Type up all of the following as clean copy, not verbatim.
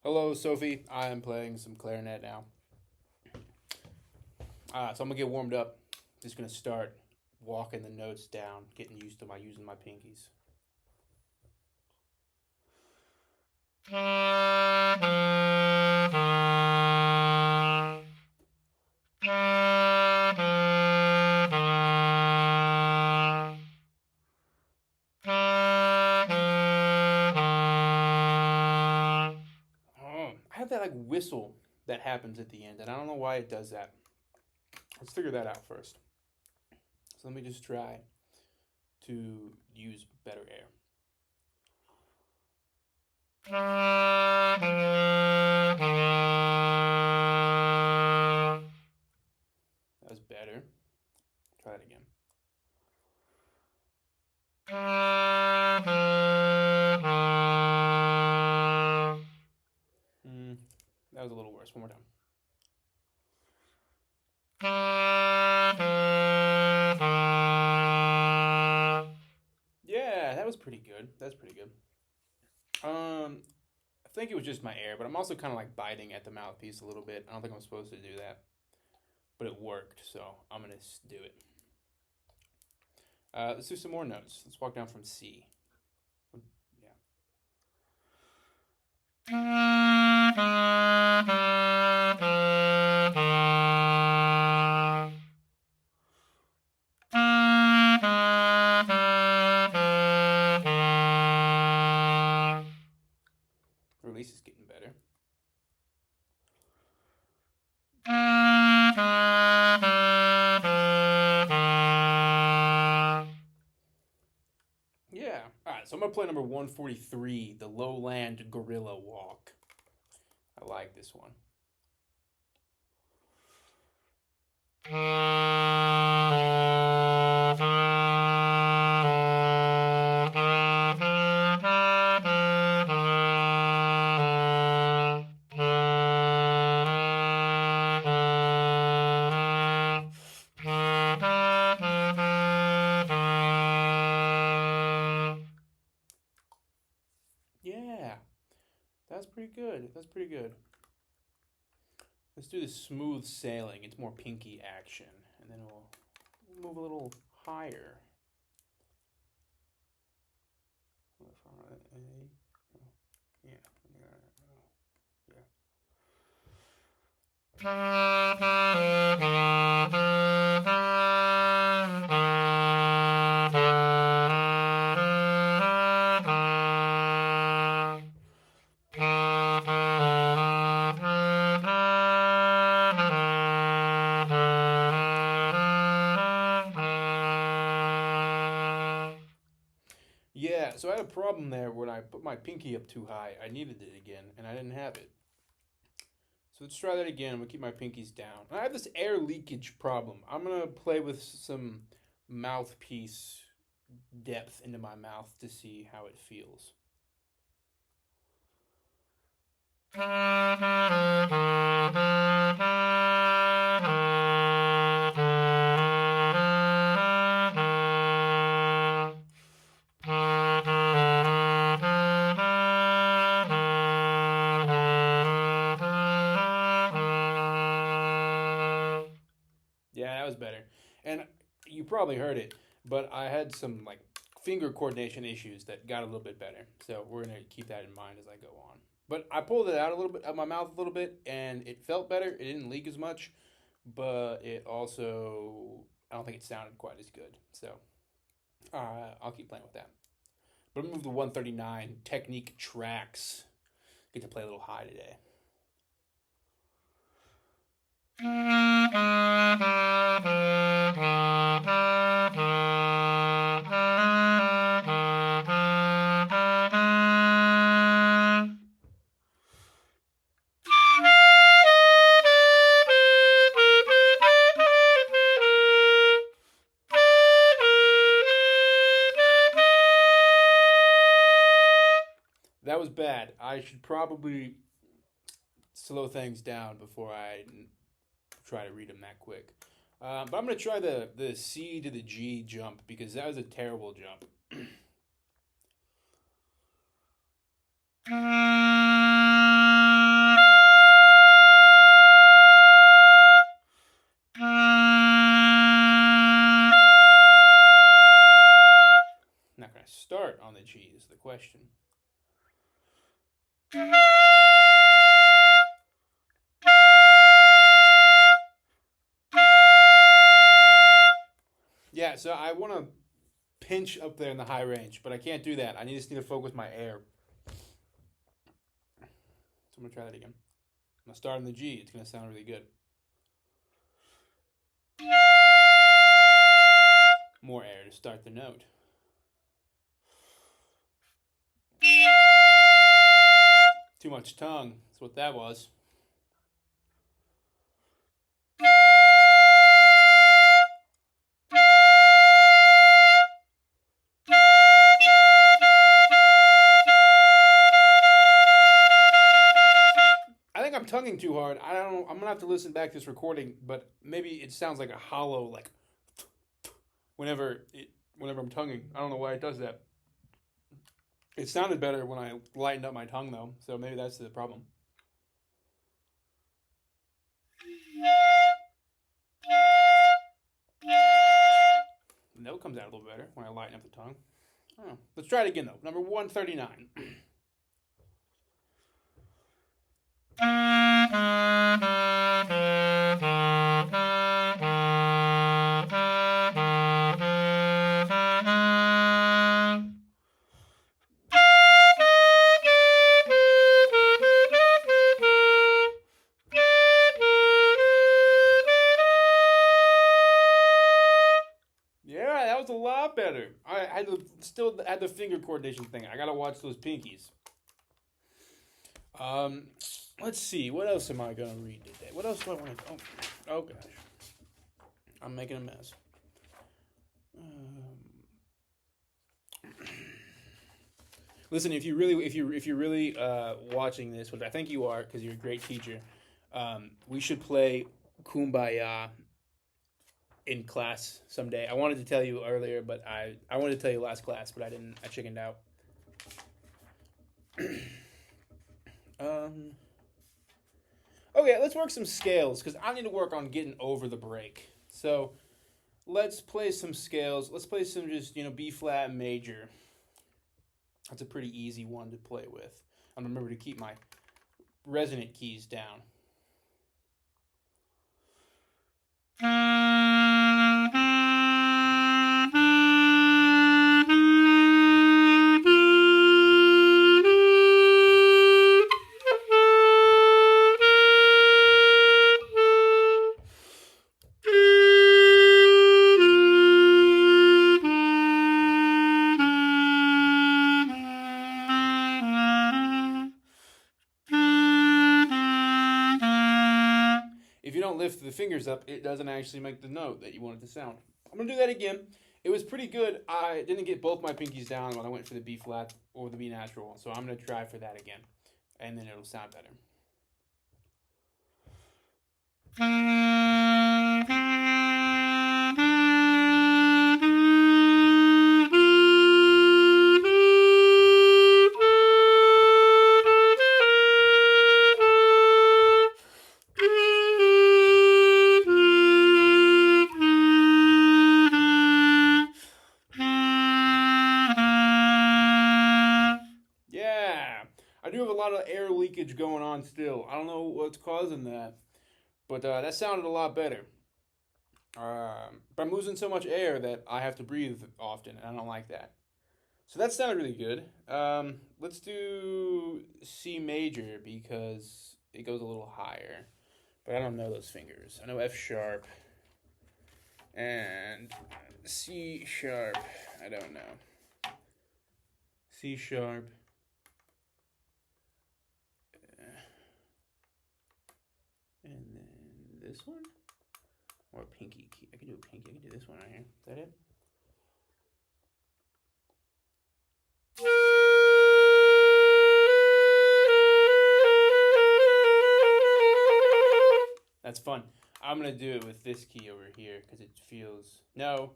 Hello, Sophie. I am playing some clarinet now. So I'm gonna get warmed up. Just gonna start walking the notes down, getting used to my using my pinkies. I have that like whistle that happens at the end, and I don't know why it does that. Let's figure that out first. So let me just try to use better air. That was better. Try it again. That was a little worse. One more time. Yeah, that was pretty good. That's pretty good. I think it was just my air, but I'm also kind of like biting at the mouthpiece a little bit. I don't think I'm supposed to do that, but it worked, so I'm gonna do it. Let's do some more notes. Let's walk down from C. Release is getting better. Yeah. All right, so I'm going to play number 143, the Lowland Gorilla Walk. I like this one. Yeah, that's pretty good. That's pretty good. Let's do the smooth sailing. It's more pinky action. And then we'll move a little higher. Yeah. Yeah, so I had a problem there when I put my pinky up too high. I needed it again, and I didn't have it. So let's try that again. I'm going to keep my pinkies down. I have this air leakage problem. I'm going to play with some mouthpiece depth into my mouth to see how it feels. Yeah, that was better. And you probably heard it, but I had some like finger coordination issues that got a little bit better. So we're gonna keep that in mind as I go on. But I pulled it out a little bit of my mouth a little bit, and it felt better. It didn't leak as much, but it also I don't think it sounded quite as good. So I'll keep playing with that. But I'm gonna move to 139 technique tracks. Get to play a little high today. That was bad. I should probably slow things down before I try to read them that quick. But I'm going to try the C to the G jump because that was a terrible jump. Yeah, so I want to pinch up there in the high range, but I can't do that. I just need to focus my air. So I'm going to try that again. I'm going to start on the G. It's going to sound really good. More air to start the note. Too much tongue. That's what that was. I think I'm tonguing too hard. I don't know. I'm gonna have to listen back to this recording, but maybe it sounds like a hollow, like whenever I'm tonguing. I don't know why it does that. It sounded better when I lightened up my tongue, though. So maybe that's the problem. The note comes out a little better when I lighten up the tongue. Oh, let's try it again, though. Number 139. Yeah, that was a lot better. I had to still had the finger coordination thing. I gotta watch those pinkies. Let's see. What else am I gonna read today? What else do I want to? Oh gosh, I'm making a mess. Listen, if you're really watching this, which I think you are, because you're a great teacher, we should play Kumbaya in class someday. I wanted to tell you earlier, but I wanted to tell you last class, but I didn't. I chickened out. Okay, let's work some scales, because I need to work on getting over the break. So let's play some scales. Let's play some just, B flat major. That's a pretty easy one to play with. And remember to keep my resonant keys down. If you don't lift the fingers up, it doesn't actually make the note that you want it to sound. I'm going to do that again. It was pretty good. I didn't get both my pinkies down when I went for the B flat or the B natural, so I'm going to try for that again, and then it'll sound better. I do have a lot of air leakage going on still. I don't know what's causing that, but that sounded a lot better. But I'm losing so much air that I have to breathe often, and I don't like that. So that sounded really good. Let's do C major because it goes a little higher, but I don't know those fingers. I know F sharp and C sharp. I don't know. C sharp. And then this one? Or pinky key. I can do a pinky. I can do this one right here. Is that it? That's fun. I'm going to do it with this key over here because it feels... No,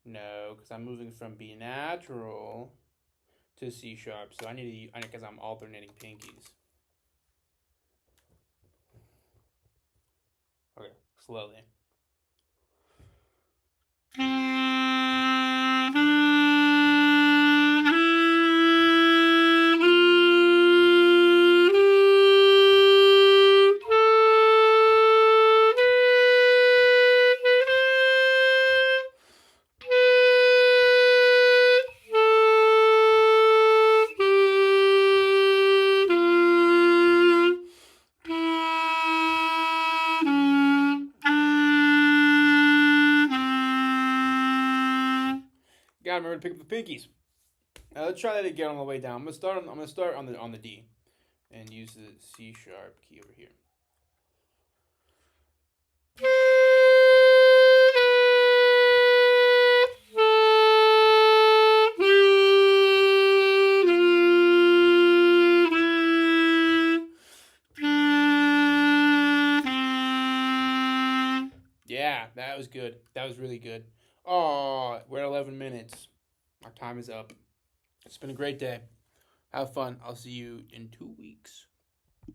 because I'm moving from B natural to C sharp. So I need to... Because I'm alternating pinkies. Okay, slowly. gotta remember to pick up the pinkies. Let's try that again on the way down. I'm gonna start on the D, and use the C sharp key over here. Yeah, that was good. That was really good. Oh, we're at 11 minutes. Our time is up. It's been a great day. Have fun. I'll see you in 2 weeks.